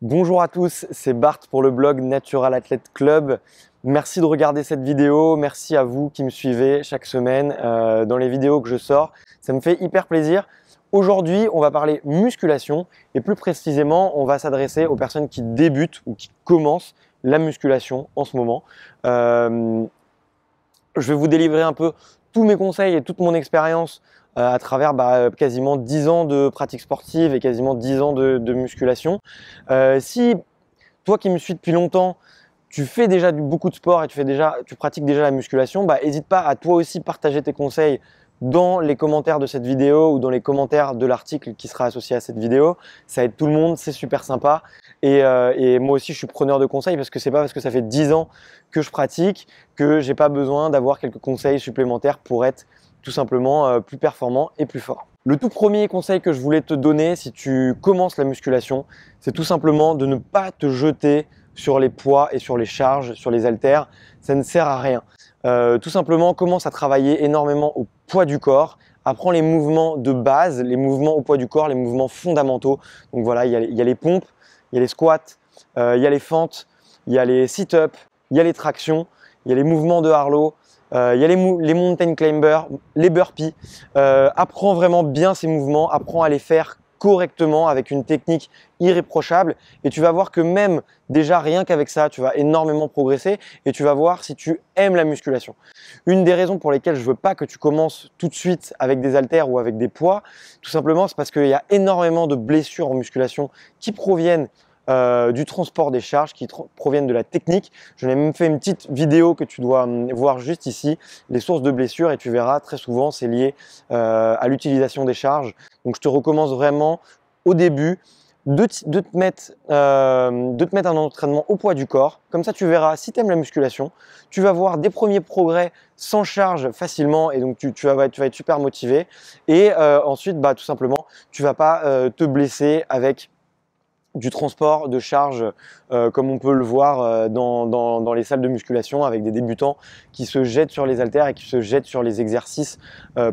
Bonjour à tous, c'est Bart pour le blog Natural Athlete Club. Merci de regarder cette vidéo, merci à vous qui me suivez chaque semaine dans les vidéos que je sors. Ça me fait hyper plaisir. Aujourd'hui, on va parler musculation et plus précisément, on va s'adresser aux personnes qui débutent ou qui commencent la musculation en ce moment. Je vais vous délivrer un peu tous mes conseils et toute mon expérience à travers quasiment 10 ans de pratique sportive et quasiment 10 ans de musculation. Si toi qui me suis depuis longtemps, tu fais déjà beaucoup de sport et tu pratiques déjà la musculation, n'hésite pas à toi aussi partager tes conseils dans les commentaires de cette vidéo ou dans les commentaires de l'article qui sera associé à cette vidéo. Ça aide tout le monde, c'est super sympa. Et moi aussi, je suis preneur de conseils parce que c'est pas parce que ça fait 10 ans que je pratique que j'ai pas besoin d'avoir quelques conseils supplémentaires pour être tout simplement plus performant et plus fort. Le tout premier conseil que je voulais te donner si tu commences la musculation, c'est tout simplement de ne pas te jeter sur les poids et sur les charges, sur les haltères. Ça ne sert à rien. Tout simplement, commence à travailler énormément au poids du corps. Apprends les mouvements de base, les mouvements au poids du corps, les mouvements fondamentaux. Donc voilà, il y a les pompes, il y a les squats, il y a les fentes, il y a les sit-ups, il y a les tractions, il y a les mouvements de Harlow, il y a les mountain climbers, les burpees. Apprends vraiment bien ces mouvements, apprends à les faire correctement avec une technique irréprochable et tu vas voir que même déjà rien qu'avec ça, tu vas énormément progresser et tu vas voir si tu aimes la musculation. Une des raisons pour lesquelles je veux pas que tu commences tout de suite avec des haltères ou avec des poids, tout simplement c'est parce qu'il y a énormément de blessures en musculation qui proviennent du transport des charges, qui proviennent de la technique. J'en ai même fait une petite vidéo que tu dois voir juste ici, les sources de blessures, et tu verras très souvent c'est lié à l'utilisation des charges. Donc je te recommande vraiment au début de te mettre un entraînement au poids du corps. Comme ça tu verras si tu aimes la musculation, tu vas voir des premiers progrès sans charge facilement et donc tu vas être super motivé. Et ensuite tout simplement tu vas pas te blesser avec du transport de charge comme on peut le voir dans les salles de musculation avec des débutants qui se jettent sur les haltères et qui se jettent sur les exercices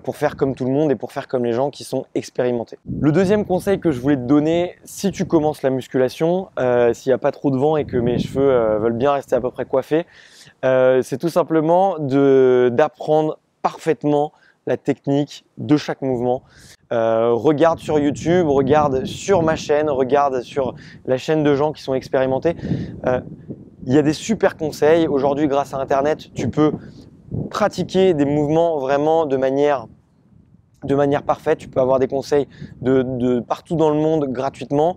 pour faire comme tout le monde et pour faire comme les gens qui sont expérimentés. Le deuxième conseil que je voulais te donner, si tu commences la musculation, s'il n'y a pas trop de vent et que mes cheveux veulent bien rester à peu près coiffés, c'est tout simplement d'apprendre parfaitement la technique de chaque mouvement. Regarde sur YouTube, regarde sur ma chaîne, regarde sur la chaîne de gens qui sont expérimentés. Il y a des super conseils. Aujourd'hui, grâce à Internet, tu peux pratiquer des mouvements vraiment de manière parfaite. Tu peux avoir des conseils de partout dans le monde gratuitement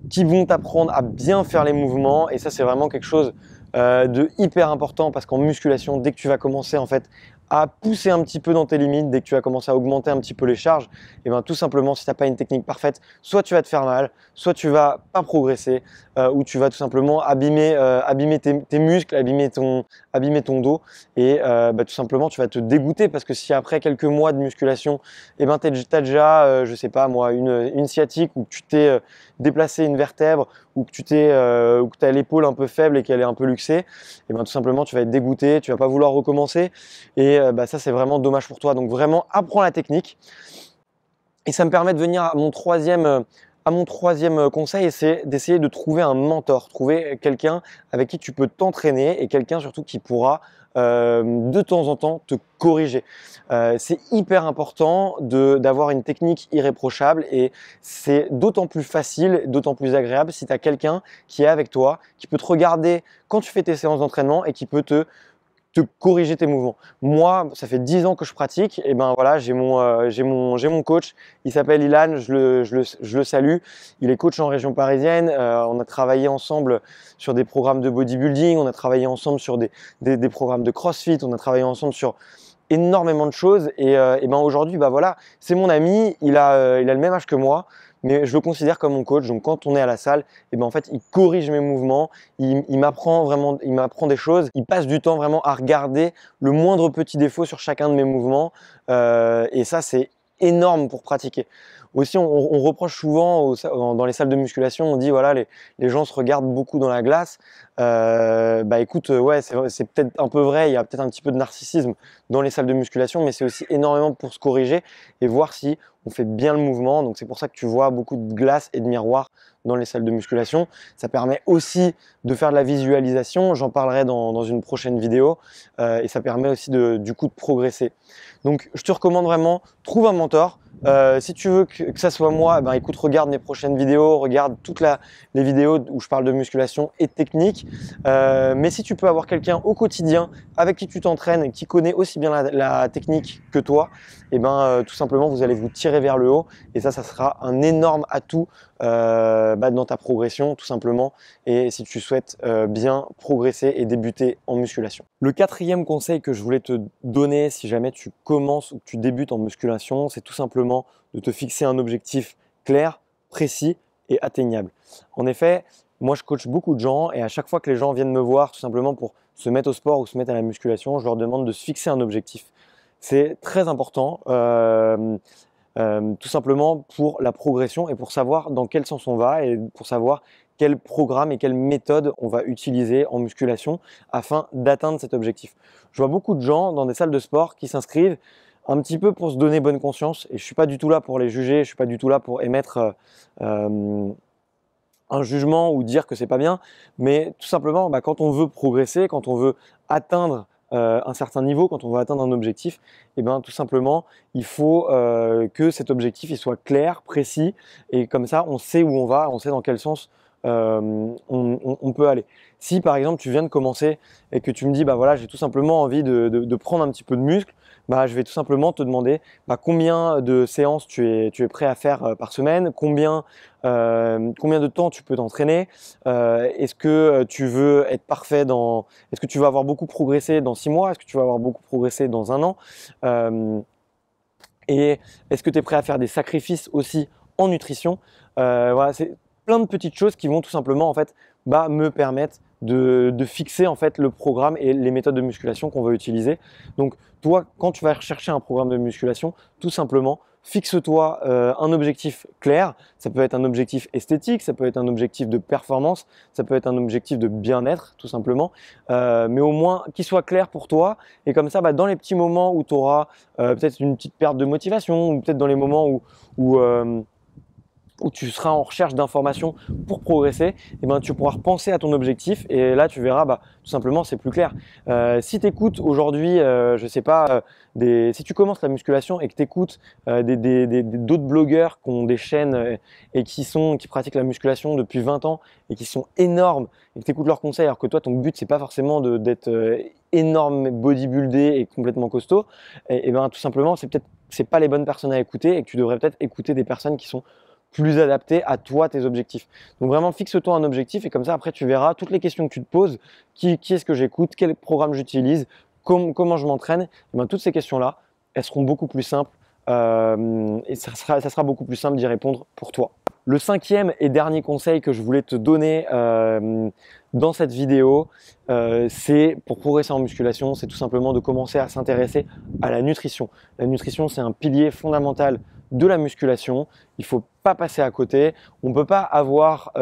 qui vont t'apprendre à bien faire les mouvements. Et ça, c'est vraiment quelque chose de hyper important parce qu'en musculation, dès que tu vas commencer en fait à pousser un petit peu dans tes limites, dès que tu vas commencer à augmenter un petit peu les charges, et bien tout simplement, si tu n'as pas une technique parfaite, soit tu vas te faire mal, soit tu vas pas progresser, ou tu vas tout simplement abîmer tes muscles, abîmer ton dos, et tout simplement tu vas te dégoûter parce que si après quelques mois de musculation, et ben tu as déjà, je sais pas moi, une sciatique ou que tu t'es déplacé une vertèbre ou que tu as l'épaule un peu faible et qu'elle est un peu luxée, et ben tout simplement tu vas être dégoûté, tu vas pas vouloir recommencer et ça c'est vraiment dommage pour toi. Donc vraiment apprends la technique et ça me permet de venir à mon troisième conseil, c'est d'essayer de trouver un mentor, trouver quelqu'un avec qui tu peux t'entraîner et quelqu'un surtout qui pourra de temps en temps te corriger. C'est hyper important d'avoir une technique irréprochable et c'est d'autant plus facile, d'autant plus agréable si tu as quelqu'un qui est avec toi, qui peut te regarder quand tu fais tes séances d'entraînement et qui peut te corriger tes mouvements. Moi, ça fait 10 ans que je pratique, et ben voilà, j'ai mon coach, il s'appelle Ilan, je le salue, il est coach en région parisienne, on a travaillé ensemble sur des programmes de bodybuilding, on a travaillé ensemble sur des programmes de crossfit, on a travaillé ensemble sur énormément de choses, et ben aujourd'hui, voilà, c'est mon ami, il a le même âge que moi, mais je le considère comme mon coach. Donc quand on est à la salle, et ben en fait, il corrige mes mouvements, il m'apprend vraiment, il m'apprend des choses, il passe du temps vraiment à regarder le moindre petit défaut sur chacun de mes mouvements, et ça c'est énorme pour pratiquer. Aussi, on reproche souvent dans les salles de musculation, on dit voilà, les gens se regardent beaucoup dans la glace. Bah écoute, ouais, c'est peut-être un peu vrai, il y a peut-être un petit peu de narcissisme dans les salles de musculation, mais c'est aussi énormément pour se corriger et voir si on fait bien le mouvement. Donc c'est pour ça que tu vois beaucoup de glaces et de miroirs dans les salles de musculation. Ça permet aussi de faire de la visualisation, j'en parlerai dans une prochaine vidéo, et ça permet aussi du coup de progresser. Donc je te recommande vraiment, trouve un mentor. Si tu veux que ça soit moi, ben écoute, regarde mes prochaines vidéos, regarde toutes les vidéos où je parle de musculation et de technique. Mais si tu peux avoir quelqu'un au quotidien avec qui tu t'entraînes, qui connaît aussi bien la technique que toi, et ben tout simplement vous allez vous tirer vers le haut et ça sera un énorme atout dans ta progression tout simplement et si tu souhaites bien progresser et débuter en musculation. Le quatrième conseil que je voulais te donner si jamais tu commences ou que tu débutes en musculation, c'est tout simplement de te fixer un objectif clair, précis et atteignable. En effet, moi je coach beaucoup de gens et à chaque fois que les gens viennent me voir tout simplement pour se mettre au sport ou se mettre à la musculation, je leur demande de se fixer un objectif. C'est très important. Tout simplement pour la progression et pour savoir dans quel sens on va et pour savoir quel programme et quelle méthode on va utiliser en musculation afin d'atteindre cet objectif. Je vois beaucoup de gens dans des salles de sport qui s'inscrivent un petit peu pour se donner bonne conscience et je ne suis pas du tout là pour les juger, je ne suis pas du tout là pour émettre un jugement ou dire que c'est pas bien, mais tout simplement quand on veut progresser, quand on veut atteindre un certain niveau, quand on veut atteindre un objectif, et ben tout simplement il faut que cet objectif il soit clair, précis et comme ça on sait où on va, on sait dans quel sens on peut aller. Si par exemple tu viens de commencer et que tu me dis bah voilà j'ai tout simplement envie de prendre un petit peu de muscle, bah, je vais tout simplement te demander combien de séances tu es prêt à faire par semaine, combien de temps tu peux t'entraîner, est-ce que tu veux être parfait est-ce que tu vas avoir beaucoup progressé dans 6 mois, est-ce que tu vas avoir beaucoup progressé dans 1 an, et est-ce que tu es prêt à faire des sacrifices aussi en nutrition. Voilà, c'est plein de petites choses qui vont tout simplement en fait me permettre de fixer en fait le programme et les méthodes de musculation qu'on va utiliser. Donc toi, quand tu vas rechercher un programme de musculation, tout simplement fixe-toi un objectif clair. Ça peut être un objectif esthétique, ça peut être un objectif de performance, ça peut être un objectif de bien-être tout simplement, mais au moins qu'il soit clair pour toi et comme ça dans les petits moments où tu auras peut-être une petite perte de motivation ou peut-être dans les moments où tu seras en recherche d'informations pour progresser, et tu pourras repenser à ton objectif et là tu verras tout simplement c'est plus clair. Si tu écoutes aujourd'hui, je sais pas, si tu commences la musculation et que tu écoutes d'autres blogueurs qui ont des chaînes et qui pratiquent la musculation depuis 20 ans et qui sont énormes et que tu écoutes leurs conseils alors que toi ton but c'est pas forcément d'être énorme, bodybuildé et complètement costaud, et tout simplement c'est pas les bonnes personnes à écouter et que tu devrais peut-être écouter des personnes qui sont plus adapté à toi, tes objectifs. Donc vraiment, fixe-toi un objectif et comme ça, après, tu verras toutes les questions que tu te poses, qui est-ce que j'écoute, quel programme j'utilise, comment je m'entraîne, toutes ces questions-là, elles seront beaucoup plus simples et ça sera beaucoup plus simple d'y répondre pour toi. Le cinquième et dernier conseil que je voulais te donner dans cette vidéo, c'est pour progresser en musculation, c'est tout simplement de commencer à s'intéresser à la nutrition. La nutrition, c'est un pilier fondamental de la musculation. Il ne faut pas passer à côté. On ne peut pas avoir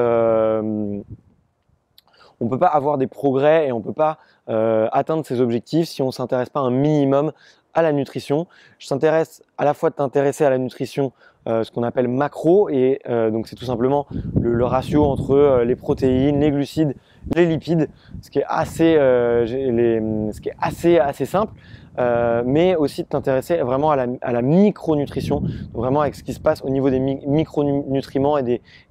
des progrès et on ne peut pas atteindre ses objectifs si on ne s'intéresse pas un minimum à la nutrition. Je t'intéresse à la fois de t'intéresser à la nutrition, ce qu'on appelle macro, et donc c'est tout simplement le ratio entre les protéines, les glucides, les lipides, ce qui est assez simple, mais aussi de t'intéresser vraiment à la micronutrition, donc vraiment avec ce qui se passe au niveau des micronutriments et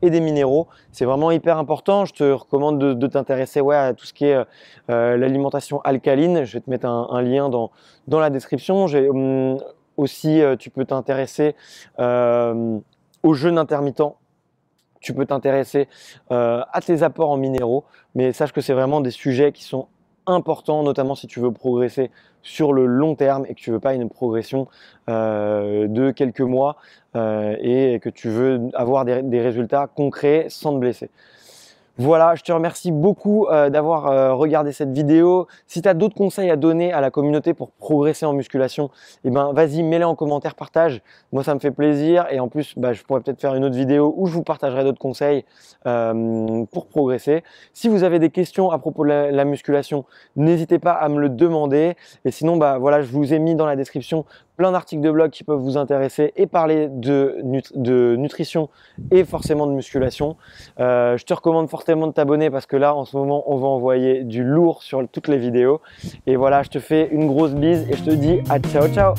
des minéraux. C'est vraiment hyper important. Je te recommande de t'intéresser à tout ce qui est l'alimentation alcaline. Je vais te mettre un lien dans la description. Aussi, tu peux t'intéresser au jeûne intermittent. Tu peux t'intéresser à tes apports en minéraux, mais sache que c'est vraiment des sujets qui sont importants, notamment si tu veux progresser sur le long terme et que tu veux pas une progression de quelques mois et que tu veux avoir des résultats concrets sans te blesser. Voilà, je te remercie beaucoup d'avoir regardé cette vidéo. Si tu as d'autres conseils à donner à la communauté pour progresser en musculation, eh ben, vas-y, mets-les en commentaire, partage. Moi, ça me fait plaisir. Et en plus, bah, je pourrais peut-être faire une autre vidéo où je vous partagerai d'autres conseils pour progresser. Si vous avez des questions à propos de la musculation, n'hésitez pas à me le demander. Et sinon, bah, voilà, je vous ai mis dans la description plein d'articles de blog qui peuvent vous intéresser et parler de nutrition et forcément de musculation. Je te recommande fortement de t'abonner parce que là, en ce moment, on va envoyer du lourd sur toutes les vidéos. Et voilà, je te fais une grosse bise et je te dis à ciao, ciao!